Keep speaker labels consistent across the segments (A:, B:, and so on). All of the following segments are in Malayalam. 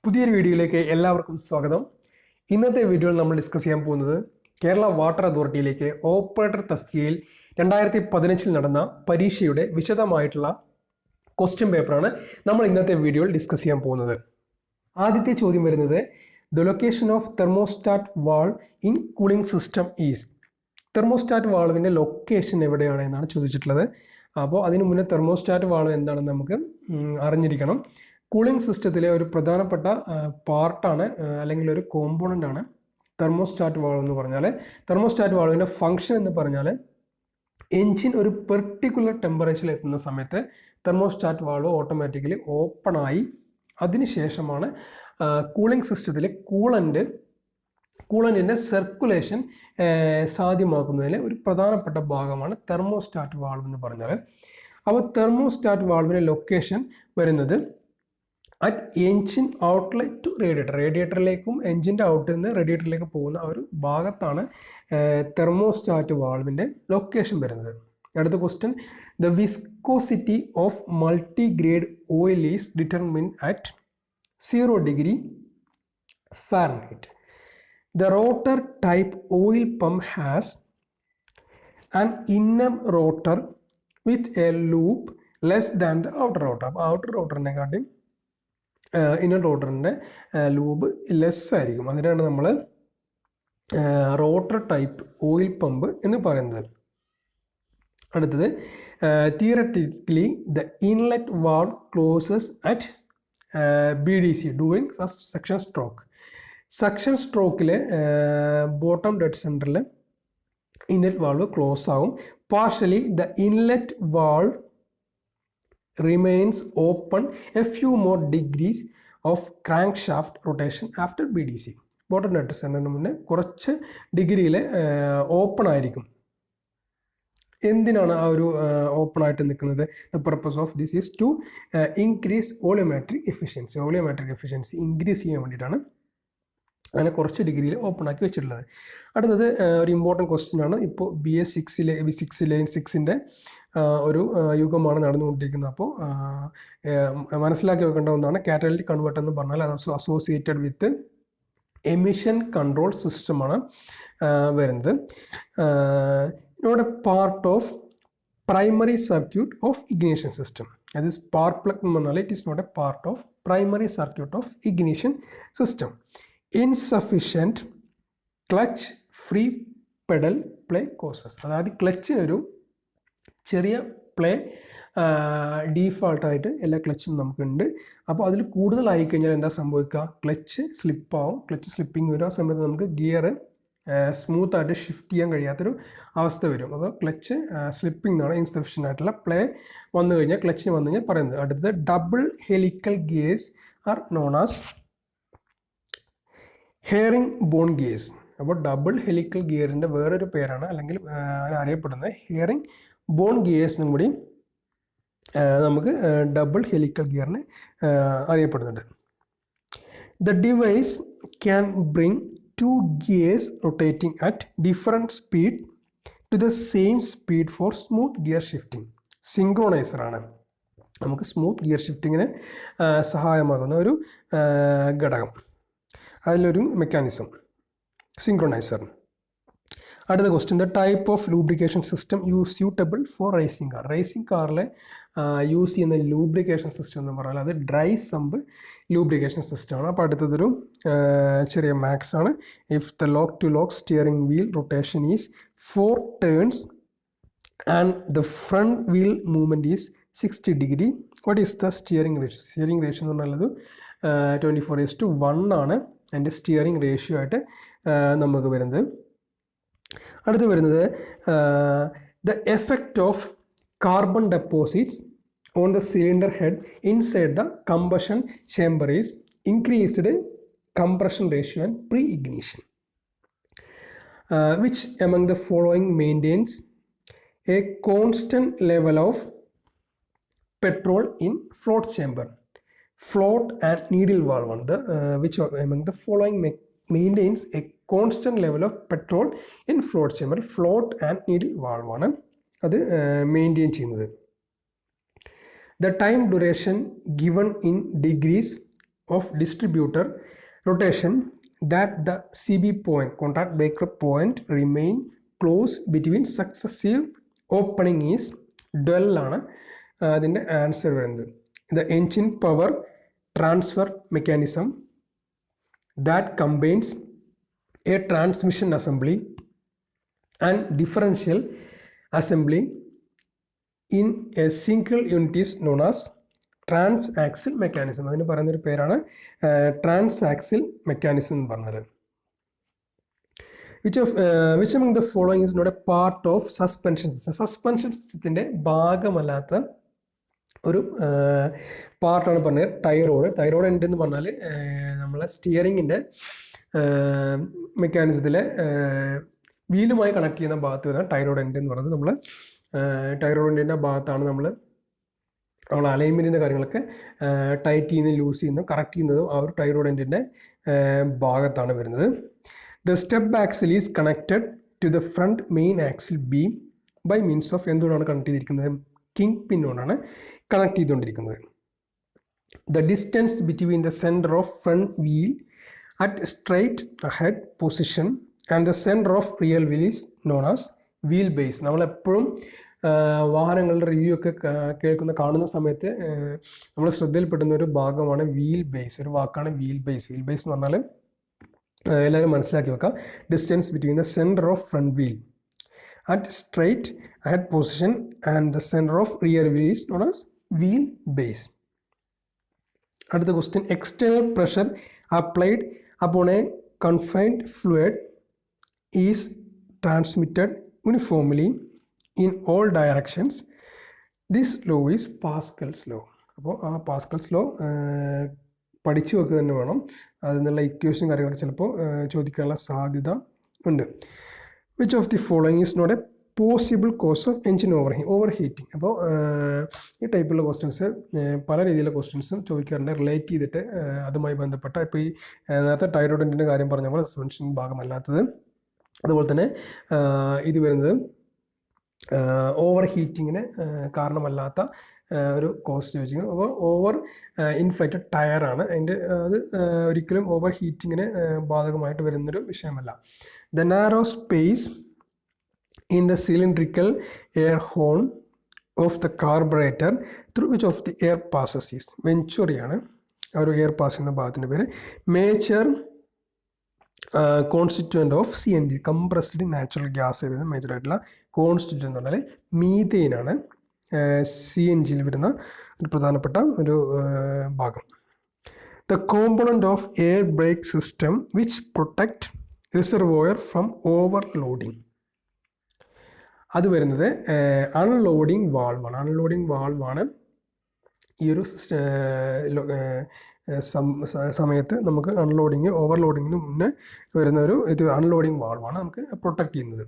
A: പുതിയൊരു വീഡിയോയിലേക്ക് എല്ലാവർക്കും സ്വാഗതം. ഇന്നത്തെ വീഡിയോയിൽ നമ്മൾ ഡിസ്കസ് ചെയ്യാൻ പോകുന്നത് കേരള വാട്ടർ അതോറിറ്റിയിലേക്ക് ഓപ്പറേറ്റർ തസ്തികയിൽ 2015 നടന്ന പരീക്ഷയുടെ വിശദമായിട്ടുള്ള ക്വസ്റ്റ്യൻ പേപ്പറാണ് നമ്മൾ ഇന്നത്തെ വീഡിയോയിൽ ഡിസ്കസ് ചെയ്യാൻ പോകുന്നത്. ആദ്യത്തെ ചോദ്യം വരുന്നത് the location of thermostat valve in cooling system is. Thermostat വാൾവിൻ്റെ ലൊക്കേഷൻ എവിടെയാണ് എന്നാണ് ചോദിച്ചിട്ടുള്ളത്. അപ്പോൾ അതിന് മുന്നേ തെർമോസ്റ്റാറ്റ് വാൾവ് എന്താണെന്ന് നമുക്ക് അറിഞ്ഞിരിക്കണം. കൂളിംഗ് സിസ്റ്റത്തിലെ ഒരു പ്രധാനപ്പെട്ട പാർട്ടാണ് അല്ലെങ്കിൽ ഒരു കോമ്പോണൻ്റ് ആണ് തെർമോസ്റ്റാറ്റ് വാൾവ് എന്ന് പറഞ്ഞാൽ. തെർമോസ്റ്റാറ്റ് വാൾവിൻ്റെ ഫംഗ്ഷൻ എന്ന് പറഞ്ഞാൽ എൻജിൻ ഒരു പെർട്ടിക്കുലർ ടെമ്പറേച്ചറിൽ എത്തുന്ന സമയത്ത് തെർമോസ്റ്റാറ്റ് വാൾവ് ഓട്ടോമാറ്റിക്കലി ഓപ്പണായി അതിനുശേഷമാണ് കൂളിംഗ് സിസ്റ്റത്തിലെ കൂളൻറ്റിൻ്റെ സർക്കുലേഷൻ സാധ്യമാക്കുന്നതിൽ ഒരു പ്രധാനപ്പെട്ട ഭാഗമാണ് തെർമോസ്റ്റാറ്റ് വാൾവ് എന്ന് പറഞ്ഞാൽ. അപ്പോൾ തെർമോസ്റ്റാറ്റ് വാൾവിൻ്റെ ലൊക്കേഷൻ വരുന്നത് അറ്റ് എൻജിൻ ഔട്ട്ലെറ്റ് ടു റേഡിയേറ്ററിലേക്കും എൻജിൻ്റെ ഔട്ടിൽ നിന്ന് റേഡിയേറ്ററിലേക്ക് പോകുന്ന ഒരു ഭാഗത്താണ് തെർമോസ്റ്റാറ്റ് വാൾവിൻ്റെ ലൊക്കേഷൻ വരുന്നത്. അടുത്ത question the viscosity of multigrade oil is determined at 0 degree Fahrenheit. The rotor type oil pump has an inner rotor with a loop less than the outer rotor. Outer റോട്ടറിനെക്കാട്ടി ഇന്നർ റോട്ടറിൻ്റെ ലൂബ് ലെസ് ആയിരിക്കും. അതിനാണ് നമ്മൾ റോട്ടർ ടൈപ്പ് ഓയിൽ പമ്പ് എന്ന് പറയുന്നത്. അടുത്തത് theoretically the inlet valve closes at BDC during suction stroke. Suction സ്ട്രോക്കിൽ ബോട്ടം ഡെഡ് സെൻറ്ററിൽ ഇൻലെറ്റ് വാൾവ് ക്ലോസ് ആവും. Partially the inlet valve remains open a few more degrees of crankshaft rotation after BDC. Bottom dead സെൻറ്ററിന് മുന്നേ കുറച്ച് ഡിഗ്രിയിൽ ഓപ്പൺ ആയിരിക്കും. എന്തിനാണ് ആ ഒരു ഓപ്പൺ ആയിട്ട് നിൽക്കുന്നത്? The purpose of this is to increase volumetric efficiency. Volumetric efficiency increase ചെയ്യാൻ വേണ്ടിയിട്ടാണ് അങ്ങനെ കുറച്ച് ഡിഗ്രിയിൽ ഓപ്പൺ ആക്കി വെച്ചിട്ടുള്ളത്. അടുത്തത് ഒരു ഇമ്പോർട്ടൻറ്റ് ക്വസ്റ്റ്യൻ ആണ്. ഇപ്പോൾ BS 6ൻ്റെ ഒരു യുഗമാണ് നടന്നുകൊണ്ടിരിക്കുന്നത്. അപ്പോൾ മനസ്സിലാക്കി വെക്കേണ്ട ഒന്നാണ് കാറ്റലിറ്റിക് കൺവേർട്ടർ എന്ന് പറഞ്ഞാൽ അത് അസോസിയേറ്റഡ് വിത്ത് എമിഷൻ കൺട്രോൾ സിസ്റ്റമാണ് വരുന്നത്. ഇവിടെ part of primary circuit of ignition system. അത് സ്പാർക്ക് പ്ലഗ് എന്ന് പറഞ്ഞാൽ it is not a part of primary circuit of ignition system. Insufficient clutch free pedal play causes. അതായത് ക്ലച്ചിനൊരു ചെറിയ പ്ലേ ഡീഫാൾട്ടായിട്ട് എല്ലാ ക്ലച്ചും നമുക്കുണ്ട്. അപ്പോൾ അതിൽ കൂടുതലായി കഴിഞ്ഞാൽ എന്താ സംഭവിക്കുക? ക്ലച്ച് സ്ലിപ്പാവും. ക്ലച്ച് സ്ലിപ്പിംഗ് വരും. ആ സമയത്ത് നമുക്ക് ഗിയർ സ്മൂത്തായിട്ട് ഷിഫ്റ്റ് ചെയ്യാൻ കഴിയാത്തൊരു അവസ്ഥ വരും. അപ്പോൾ ക്ലച്ച് സ്ലിപ്പിംഗ് എന്നാണ് ഇൻസഫിഷ്യൻ്റ് ആയിട്ടുള്ള പ്ലേ വന്നു കഴിഞ്ഞാൽ ക്ലച്ചിന് വന്നു കഴിഞ്ഞാൽ പറയുന്നത്. അടുത്തത് double helical gears are known as herringbone gears. അപ്പോൾ ഡബിൾ ഹെലിക്കൽ ഗിയറിൻ്റെ വേറൊരു പേരാണ് അല്ലെങ്കിൽ അറിയപ്പെടുന്നത് ഹെയറിംഗ് ബോൺ ഗിയേഴ്സ് എന്നും കൂടി നമുക്ക് ഡബിൾ ഹെലിക്കൽ ഗിയറിന് അറിയപ്പെടുന്നുണ്ട്. The device can bring 2 gears rotating at different speed to the same speed for smooth gear shifting. സിങ്ക്രോണൈസർ ആണ് നമുക്ക് സ്മൂത്ത് ഗിയർ ഷിഫ്റ്റിങ്ങിന് സഹായമാകുന്ന ഒരു ഘടകം. അതിലൊരു മെക്കാനിസം സിങ്ക്രോണൈസർ. അടുത്ത question the type of lubrication system suitable for racing car. Racing കാറിൽ യൂസ് ചെയ്യുന്ന ലൂബ്രിക്കേഷൻ സിസ്റ്റം എന്ന് പറഞ്ഞാൽ അത് ഡ്രൈ സമ്പ് ലൂബ്രിക്കേഷൻ സിസ്റ്റമാണ്. അപ്പോൾ അടുത്തതൊരു ചെറിയ മാക്സ് ആണ്. If the lock to lock steering wheel rotation is 4 turns and the front wheel movement is 60 degree, what is the steering ratio? Steering ratio എന്ന് പറഞ്ഞാൽ 24:1 ആണ് അതിൻ്റെ സ്റ്റിയറിംഗ് റേഷ്യോ ആയിട്ട് നമുക്ക് വരുന്നത്. അടുത്ത് വരുന്നത് the effect of carbon deposits on the cylinder head inside the combustion chamber is increased compression ratio and pre ignition. Which among the following maintains A constant level of petrol in float chamber? Float and needle valve ആണ്. Which among the following maintains a constant level of petrol in float chamber? Float and needle valve ആണ് അത് മെയിൻറ്റെയിൻ ചെയ്യുന്നത്. The time duration given in degrees of distributor rotation that the CB point, contact breaker point, remain close between successive opening is 12 ആണ് അതിൻ്റെ ആൻസർ വരുന്നത്. The engine power transfer mechanism that combines a transmission assembly and differential assembly in a single unit is known as trans mechanism. അതിന് പറയുന്നൊരു പേരാണ് ട്രാൻസ് മെക്കാനിസം എന്ന് പറഞ്ഞത്. Which among the following is not a part of suspension system? Suspension സിസ്റ്റത്തിൻ്റെ ഭാഗമല്ലാത്ത ഒരു പാർട്ടാണ് പറഞ്ഞത് ടൈറോഡ്. ടൈറോഡ് ഉണ്ടെന്ന് പറഞ്ഞാൽ നമ്മളെ സ്റ്റിയറിങ്ങിൻ്റെ മെക്കാനിസത്തിലെ വീലുമായി കണക്ട് ചെയ്യുന്ന ഭാഗത്ത് വരുന്ന ടൈറോഡ് എൻഡ് എന്ന് പറയുന്നത്. നമ്മൾ ടൈറോഡ് എൻഡിൻ്റെ ഭാഗത്താണ് നമ്മൾ അലൈൻമെൻറ്റിൻ്റെ കാര്യങ്ങളൊക്കെ ടൈറ്റ് ചെയ്യുന്നതും ലൂസ് ചെയ്യുന്നതും കറക്റ്റ് ചെയ്യുന്നതും ആ ഒരു ടൈറോഡ് എൻഡിൻ്റെ ഭാഗത്താണ് വരുന്നത്. The stub axle is connected to the front main axle beam by means of എന്തുകൊണ്ടാണ് കണക്ട് ചെയ്തിരിക്കുന്നത്? കിങ് പിന്നോടാണ് കണക്ട് ചെയ്തുകൊണ്ടിരിക്കുന്നത്. The distance between the centre of front wheel at straight ahead position and the centre of rear wheel is known as wheel base. നമ്മളെപ്പോഴും വാഹനങ്ങളുടെ റിവ്യൂ ഒക്കെ കാണുന്ന സമയത്ത് നമ്മൾ ശ്രദ്ധയിൽപ്പെടുന്ന ഒരു ഭാഗമാണ് വീൽ ബേസ്. ഒരു വാക്കാണ് വീൽ ബേസ്. വീൽ ബേസ് എന്ന് പറഞ്ഞാൽ എല്ലാവരും മനസ്സിലാക്കി വെക്കാം. Distance between the centre of front wheel at straight ahead position and the centre of rear wheel is known as wheel base. അടുത്ത question, external pressure applied upon a confined fluid is transmitted uniformly in all directions. This law is Pascal's law. അപ്പോൾ ആ പാസ്കൽസ് ലോ പഠിച്ചു വെക്കുക തന്നെ വേണം. അതിൽ നിന്നുള്ള ഇക്വേഷൻ കാര്യങ്ങളൊക്കെ ചിലപ്പോൾ ചോദിക്കാനുള്ള സാധ്യത ഉണ്ട്. Which of the following is not a possible cause of engine overheating? അപ്പോൾ ഈ ടൈപ്പുള്ള ക്വസ്റ്റ്യൻസ് പല രീതിയിലുള്ള ക്വസ്റ്റ്യൻസും ചോദിക്കാറുണ്ട് റിലേറ്റ് ചെയ്തിട്ട് അതുമായി ബന്ധപ്പെട്ട. ഇപ്പോൾ ഈ നേരത്തെ ടൈറോയിഡിൻ്റെ കാര്യം പറഞ്ഞ പോലെ സസ്പെൻഷൻ ഭാഗമല്ലാത്തത്, അതുപോലെ തന്നെ ഇത് വരുന്നത് ഓവർ ഹീറ്റിങ്ങിന് കാരണമല്ലാത്ത ഒരു കോസ്റ്റ് ചോദിച്ചിരിക്കുന്നത്. അപ്പോൾ ഓവർ ഇൻഫ്ലേറ്റഡ് ടയറാണ് അതിൻ്റെ. അത് ഒരിക്കലും ഓവർ ഹീറ്റിങ്ങിന് ബാധകമായിട്ട് വരുന്നൊരു വിഷയമല്ല. The narrow space in the cylindrical air horn of the carburettor through which of the air passes is വെഞ്ചുറിയാണ് ആ ഒരു എയർ പാസ് എന്ന ഭാഗത്തിൻ്റെ പേര്. Major constituent of CNG compressed natural gas വരുന്ന മേജറായിട്ടുള്ള കോൺസ്റ്റിറ്റ്യൂവൻ്റ് എന്ന് പറഞ്ഞാൽ മീഥെയിനാണ് CNGയിൽ വരുന്ന ഒരു പ്രധാനപ്പെട്ട ഒരു ഭാഗം. The component of air brake system which protect reservoir from overloading, അത് വരുന്നത് അൺലോഡിങ് വാൾവാണ്. അൺലോഡിങ് വാൾവാണ് ഈ ഒരു സമയത്ത് നമുക്ക് അൺലോഡിങ് ഓവർലോഡിങ്ങിന് മുന്നേ വരുന്ന ഒരു ഇത് അൺലോഡിങ് വാൾവാണ് നമുക്ക് പ്രൊട്ടക്റ്റ് ചെയ്യുന്നത്.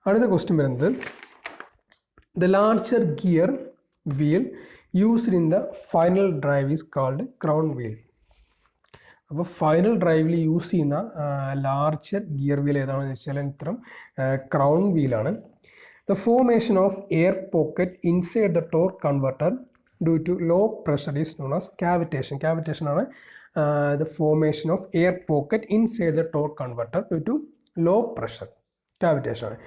A: അടുത്ത ക്വസ്റ്റ്യൻ വരുന്നത്, the larger gear wheel used in the final drive is called crown wheel. അപ്പോൾ ഫൈനൽ ഡ്രൈവിൽ യൂസ് ചെയ്യുന്ന ലാർജർ ഗിയർ വീൽ ഏതാണെന്ന് വെച്ചാൽ ഇത്തരം ക്രൗൺ വീലാണ്. The formation of air pocket inside the torque converter due to low pressure is known as cavitation. Cavitation ആണ് the formation of air pocket inside the torque converter due to low pressure. Cavitation ആണ്.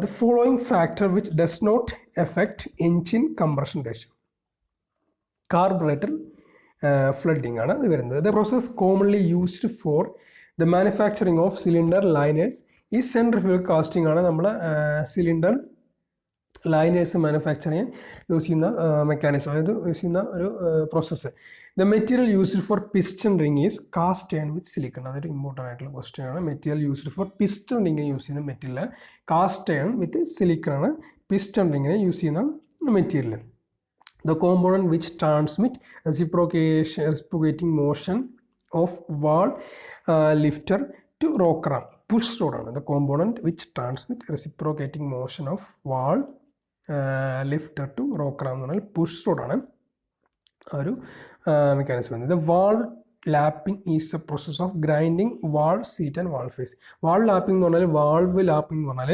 A: The following factor which does not affect engine compression ratio. Carburetor flooding ആണ് ഇത് വരുന്നത്. The process commonly used for the manufacturing of cylinder liners is centrifugal casting ആണ്. നമ്മൾ സിലിണ്ടർ ലൈനേഴ്സ് മാനുഫാക്ചർ ചെയ്യാൻ യൂസ് ചെയ്യുന്ന മെക്കാനിസം, അതായത് യൂസ് ചെയ്യുന്ന ഒരു process. The material used for piston ring is cast iron with silicon. അതൊരു ഇമ്പോർട്ടൻ്റ് ആയിട്ടുള്ള ക്വസ്റ്റ്യൻ ആണ്. മെറ്റീരിയൽ യൂസ്ഡ് ഫോർ പിസ്റ്റൺ റിംഗിന് യൂസ് ചെയ്യുന്ന material cast iron with silicon ആണ് പിസ്റ്റൺ റിംഗിന് യൂസ് ചെയ്യുന്ന material. The component which transmit reciprocating motion of valve lifter to rocker arm push റോഡാണ്. The component which transmit reciprocating motion of valve lifter to rocker arm എന്ന് പറഞ്ഞാൽ പുഷ് റോഡാണ് ആ ഒരു മെക്കാനിസം വരുന്നത്. The valve lapping is a process of grinding valve seat and valve face. Valve lapping എന്ന് പറഞ്ഞാൽ വാൾവ് ലാപ്പിംഗ് എന്ന് പറഞ്ഞാൽ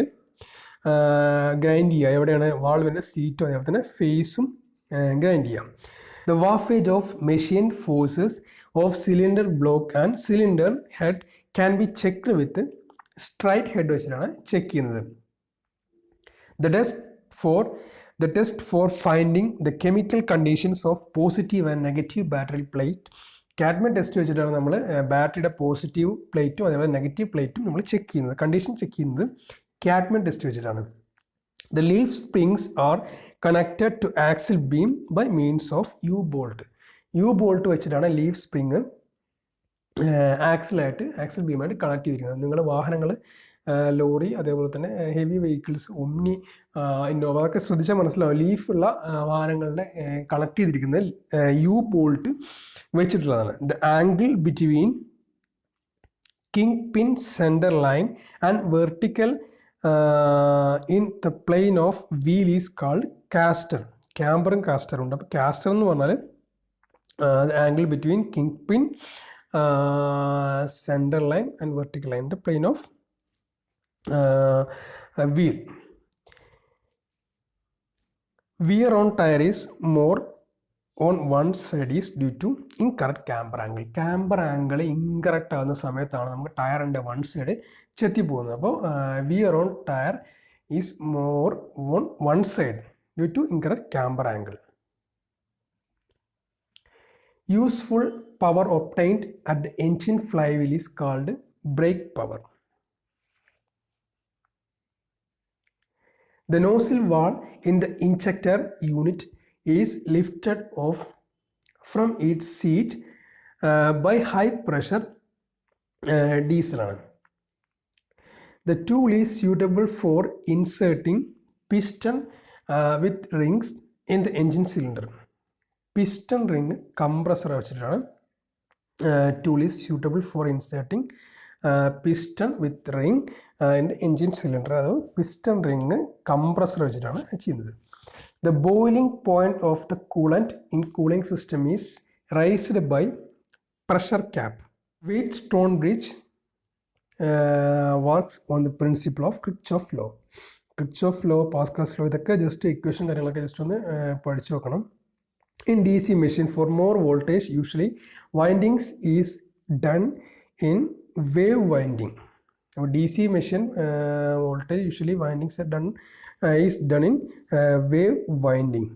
A: ഗ്രൈൻഡ് ചെയ്യുക. എവിടെയാണ് വാൾവിൻ്റെ സീറ്റും അതേപോലെ തന്നെ ഫേസും ഗ്രൈൻഡ് ചെയ്യാം. The warpage of machine forces of cylinder block and cylinder head can be checked with straight head വെച്ചിട്ടാണ് ചെക്ക് ചെയ്യുന്നത്. The test for finding the chemical conditions of positive and negative battery plate. Cadmium test വെച്ചിട്ടാണ് നമ്മൾ ബാറ്ററിയുടെ പോസിറ്റീവ് പ്ലേറ്റും അതേപോലെ നെഗറ്റീവ് പ്ലേറ്റും നമ്മൾ ചെക്ക് ചെയ്യുന്നത്, കണ്ടീഷൻ ചെക്ക് ചെയ്യുന്നത് കാഡ്മിയം ടെസ്റ്റ് വെച്ചിട്ടാണ്. The leaf springs are connected to axle beam by means of U-bolt. U-bolt വെച്ചിട്ടാണ് ലീഫ് സ്പ്രിങ് ആക്സിൽ ബീമായിട്ട് കണക്ട് ചെയ്തിരിക്കുന്നത്. നിങ്ങൾ വാഹനങ്ങൾ, ലോറി, അതേപോലെ തന്നെ ഹെവി വെഹിക്കിൾസ്, ഒമ്നി, ഇന്നോവ അതൊക്കെ ശ്രദ്ധിച്ചാൽ മനസ്സിലാവും. ലീഫുള്ള വാഹനങ്ങളുടെ കണക്ട് ചെയ്തിരിക്കുന്നത് U-bolt വെച്ചിട്ടുള്ളതാണ്. The angle between kingpin center line and vertical in the plane of wheel is called caster. ക്യാമ്പറും കാസ്റ്ററും ഉണ്ട്. അപ്പോൾ കാസ്റ്റർ എന്ന് പറഞ്ഞാൽ angle between king pin centre line and vertical line the plain of wheel. Wear on tire is more on one side is due to incorrect camber angle. Camber angle incorrect ആകുന്ന സമയത്താണ് നമുക്ക് ടയറിൻ്റെ വൺ സൈഡ് ചെത്തി പോകുന്നത്. അപ്പോൾ wear on tyre is more on one side due to incorrect camber angle. Useful power obtained at the engine flywheel is called brake power. The nozzle valve in the injector unit is lifted off from its seat by high pressure diesel. The tool is suitable for inserting piston with rings in the engine cylinder. Piston ring compressor വെച്ചിട്ടാണ് tool is suitable for inserting piston with ring in the engine cylinder. അത് piston ring compressor വെച്ചിട്ടാണ് ചെയ്യുന്നത്. The boiling point of the coolant in cooling system is raised by pressure cap. Wheatstone bridge works on the principle of Kirchhoff law. Kirchhoff law, Pascal's law, ഇതൊക്കെ ജസ്റ്റ് ഇക്വേഷൻ കാര്യങ്ങളൊക്കെ ജസ്റ്റ് ഒന്ന് പഠിച്ചു വെക്കണം. In DC machine, for more voltage, usually windings is done in wave winding. DC machine voltage usually windings are done is done in wave winding.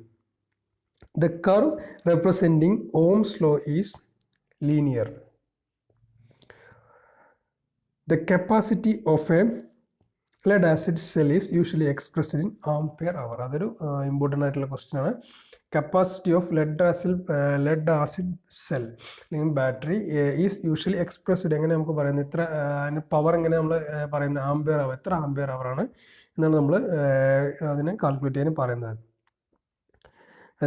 A: The curve representing Ohm's law is linear. The capacity of a lead acid cell is usually expressed in ampere hour. അതൊരു ഇമ്പോർട്ടൻ്റ് ആയിട്ടുള്ള ക്വസ്റ്റ്യൻ ആണ്. Capacity of lead acid cell അല്ലെങ്കിൽ ബാറ്ററി ഈസ് യൂഷ്വലി എക്സ്പ്രസ്ഡ്. എങ്ങനെ നമുക്ക് പറയുന്നത്, ഇത്ര പവർ എങ്ങനെ നമ്മൾ പറയുന്നത്, ആംബിയർ അവർ, എത്ര ആംബിയർ അവർ ആണ് എന്നാണ് നമ്മൾ അതിനെ കാൽക്കുലേറ്റ് ചെയ്യാൻ പറയുന്നത്.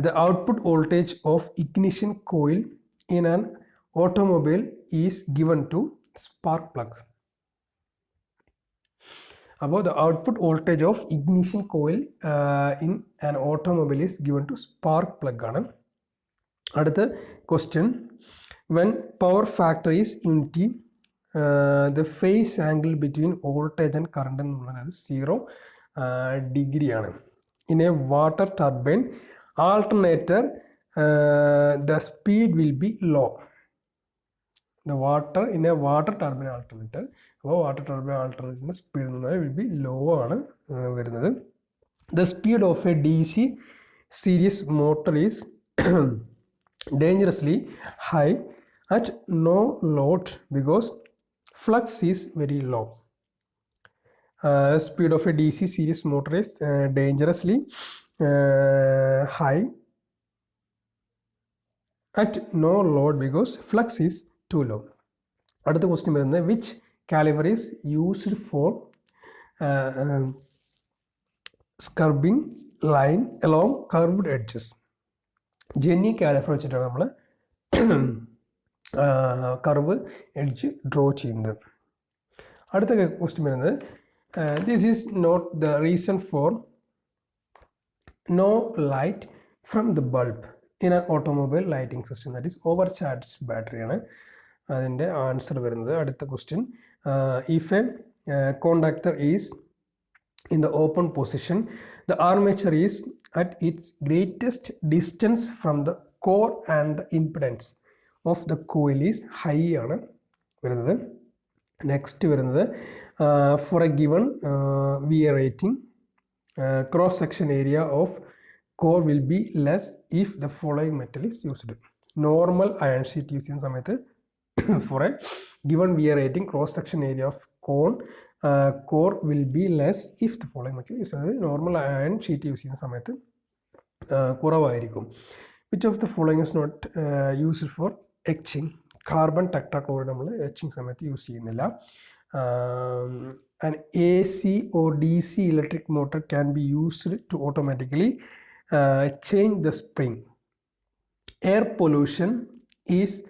A: The output voltage of ignition coil in an automobile is given to spark plug. About the output voltage of ignition coil in an automobile is given to spark plug ആണ്. അടുത്ത question, when power factor is unity, the phase angle between voltage and current എന്ന് പറയുന്നത് 0 degree ആണ്. In a water turbine alternator, the speed will be low. The water in a water turbine alternator, അപ്പോൾ വാട്ടർ ടർബൈൻ ആൾട്ടർനേറ്ററിൻ്റെ സ്പീഡ് എന്ന് പറഞ്ഞാൽ വിൽ ബി ലോ ആണ് വരുന്നത്. The speed of A DC series motor is dangerously high at no load because flux is very low. Speed of a DC series motor is dangerously high at no load because flux is too low. അടുത്ത ക്വസ്റ്റ്യൻ വരുന്നത്, which caliper is used for scrubbing line along curved edges. Jenny caliper വെച്ചിട്ടാണ് നമ്മൾ കർവ് എഡ്ജ് ഡ്രോ ചെയ്യുന്നത്. അടുത്ത ക്വസ്റ്റ്യൻ വരുന്നത്, this is not the reason for no light from the bulb in an automobile lighting system, that is over charge ബാറ്ററിയാണ് അതിൻ്റെ ആൻസർ വരുന്നത്. അടുത്ത question, if a contactor is in the open position, the armature is at its greatest distance from the core and the impedance of the coil is high ആണ് വരുന്നത്. നെക്സ്റ്റ് വരുന്നത് for a given VA rating cross section area of core will be less if the following metal is used. Normal iron sheet use ചെയ്യുന്ന സമയത്ത് for a given VA rating cross section area of core will be less if the following material is normal iron sheet use ചെയ്യുന്ന സമയത്ത് കുറവായിരിക്കും. Which of the following is not used for etching? Carbon tetrachloride നമ്മൾ എച്ചിങ് സമയത്ത് യൂസ് ചെയ്യുന്നില്ല. an AC or DC electric motor can be used to automatically change the spring. Air pollution is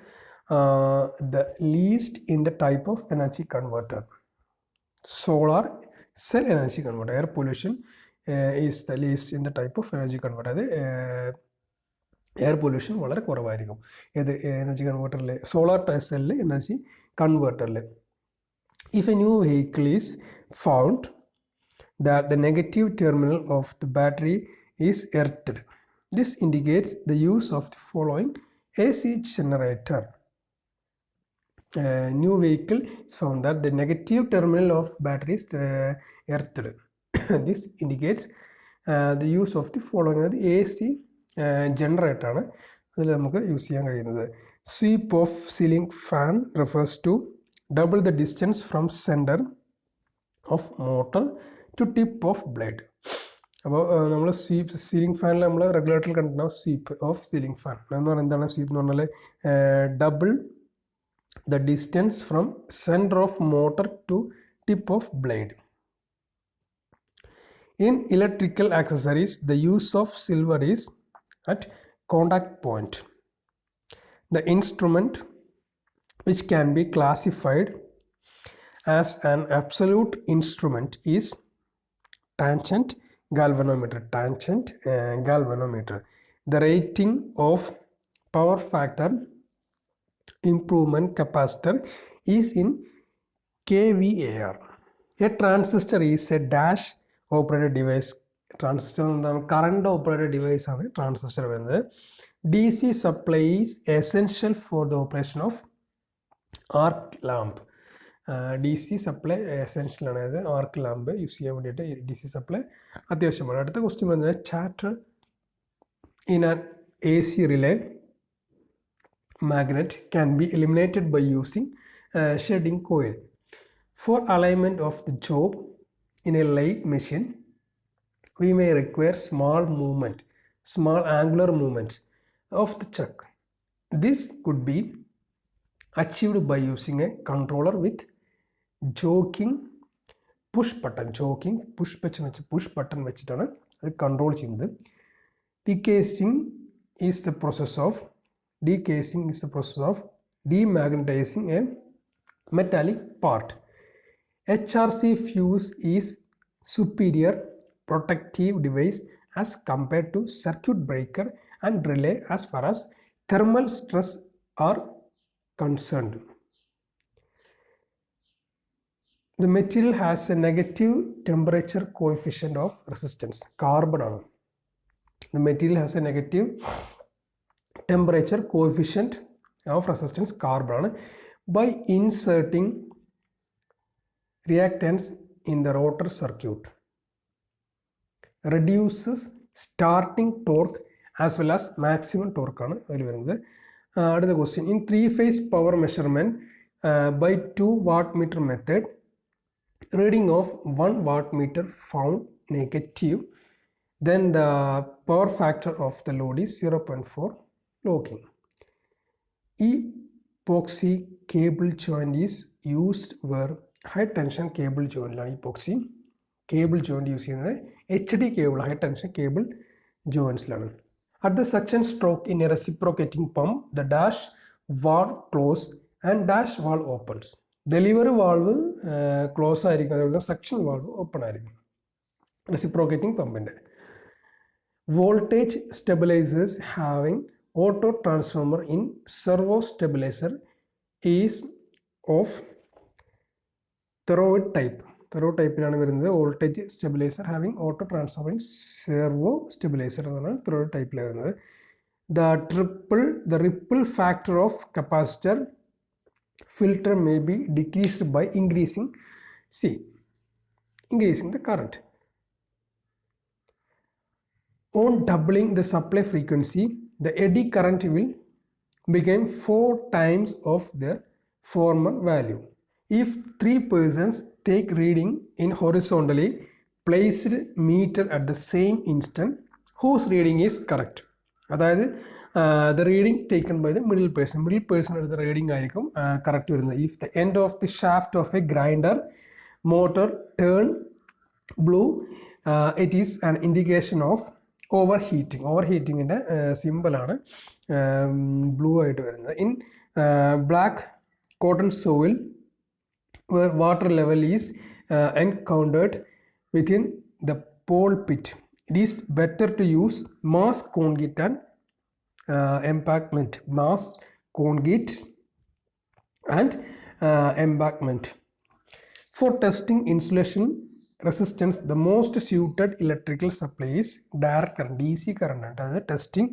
A: the least in the type of energy converter. Solar cell energy converter. Air pollution is the least in the type of energy converter. അത് എയർ പൊല്യൂഷൻ വളരെ കുറവായിരിക്കും ഏത് എനർജി കൺവേർട്ടറിൽ, സോളാർ സെല്ലിൽ energy കൺവേർട്ടറിൽ. If a new vehicle is found that the negative terminal of the battery is earthed, this indicates the use of the following AC generator. New vehicle is found that the negative terminal of battery is earthed. This indicates the use of the following. AC generator ആണ് അതിൽ നമുക്ക് യൂസ് ചെയ്യാൻ കഴിയുന്നത്. Sweep of ceiling fan refers to double the distance from center of motor to tip of blade. അപ്പോൾ നമ്മൾ സീലിംഗ് ഫാനിൽ നമ്മൾ റെഗുലേറ്ററിൽ കണ്ടിട്ടുണ്ടാവും സ്വീപ്പ് ഓഫ് സീലിംഗ് ഫാൻ എന്ന് പറഞ്ഞാൽ എന്താണ് സ്വീപ്പ് എന്ന് പറഞ്ഞാൽ double the distance from centre of motor to tip of blade. In electrical accessories, the use of silver is at contact point. The instrument which can be classified as an absolute instrument is tangent galvanometer. The rating of power factor improvement capacitor is in kVAR. A transistor is a dash operated device. Transistor എന്താണ്? കറണ്ട് ഓപ്പറേറ്റഡ് ഡിവൈസ് ആണ് ട്രാൻസിസ്റ്റർ വരുന്നത്. DC supply is essential for the operation of arc lamp. DC supply essential ആണ്. അതായത് ആർക്ക് ലാമ്പ് യൂസ് ചെയ്യാൻ വേണ്ടിയിട്ട് DC സപ്ലൈ അത്യാവശ്യമാണ്. അടുത്ത ക്വസ്റ്റ്യൻ വരുന്നത് chatter in an AC relay magnet can be eliminated by using shedding coil. For alignment of the job in a lathe machine, we may require small angular movements of the chuck. This could be achieved by using a controller with joking push button വെച്ചിട്ടാണ് അത് കൺട്രോൾ ചെയ്യുന്നത്. Decasing is the process of demagnetizing a metallic part. HRC fuse is superior protective device as compared to circuit breaker and relay as far as thermal stress are concerned. The material has a negative temperature coefficient of resistance. Carbon ആണ്. The material has a negative temperature coefficient of resistance. Carbon ആണ്. By inserting reactants in the rotor circuit, reduces starting torque as well as maximum torque ആണ് അതിൽ വരുന്നത്. അടുത്ത question, in 3-phase power measurement by 2 wattmeter method, reading of 1 wattmeter found negative, then the power factor of the load is 0.4 locking. Epoxy cable joint is used where high tension cable joint ആണ് epoxy cable joint യൂസ് ചെയ്യുന്നത് HD cable high tension cable jointsലാണ്. At the suction stroke in a reciprocating pump, the dash valve close and dash valve opens. Delivery valve close ആയിരിക്കും, അതുപോലെ suction valve open ആയിരിക്കും reciprocating പമ്പിൻ്റെ. Voltage stabilizers having auto transformer in servo stabilizer is of thyroid type. Thyroid ടൈപ്പിലാണ് വരുന്നത്. Voltage stabiliser having auto transformer in servo stabiliser എന്നാണ് thyroid ടൈപ്പിൽ വരുന്നത്. the ripple factor of capacitor filter may be decreased by increasing the current. On doubling the supply frequency, the eddy current will become 4 times of their former value. If 3 persons take reading in horizontally placed meter at the same instant, whose reading is correct? അതായത് the reading taken by the middle person എടുത്ത റീഡിംഗ് ആയിരിക്കും കറക്റ്റ് വരുന്നത്. If the end of the shaft of a grinder motor turn blue, it is an indication of overheating. ഓവർഹീറ്റിങ്ങിൻ്റെ സിമ്പിളാണ് ബ്ലൂ ആയിട്ട് വരുന്നത്. In black cotton soil where water level is encountered within the pole pit, it is better to use mass concrete and embankment. For testing insulation resistance, the most suited electrical supply is direct current, DC current. അതായത്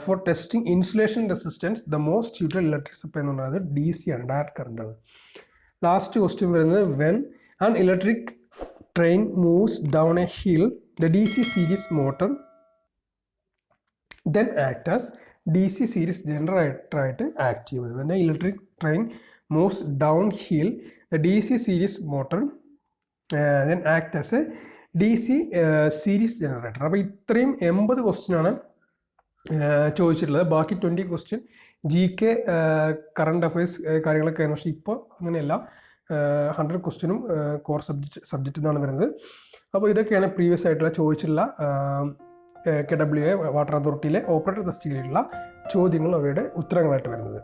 A: for testing insulation resistance, the most suited electric supply എന്ന് പറയുന്നത് DC ആണ്, ഡയറക്റ്റ് കറണ്ട് ആണ്. ലാസ്റ്റ് ക്വസ്റ്റ്യൻ വരുന്നത് when an electric train moves down a hill, the DC series motor then act as DC series generator ആയിട്ട് ആക്ട് ചെയ്യുന്നത്. when the electric train moves downhill, the DC series motor then act as a DC series generator. അപ്പോൾ ഇത്രയും 80 ക്വസ്റ്റ്യനാണ് ചോദിച്ചിട്ടുള്ളത്. ബാക്കി 20 ക്വസ്റ്റ്യൻ GK കറണ്ട് അഫയേഴ്സ് കാര്യങ്ങളൊക്കെയാണ്. പക്ഷേ ഇപ്പോൾ അങ്ങനെയല്ല, 100 ക്വസ്റ്റ്യനും കോർ സബ്ജക്റ്റ് എന്നാണ് വരുന്നത്. അപ്പോൾ ഇതൊക്കെയാണ് പ്രീവിയസ് ആയിട്ടുള്ള ചോദിച്ചിട്ടുള്ള KWA വാട്ടർ അതോറിറ്റിയിലെ ഓപ്പറേറ്റർ തസ്തികയിലുള്ള ചോദ്യങ്ങൾ അവയുടെ ഉത്തരങ്ങളായിട്ട് വരുന്നത്.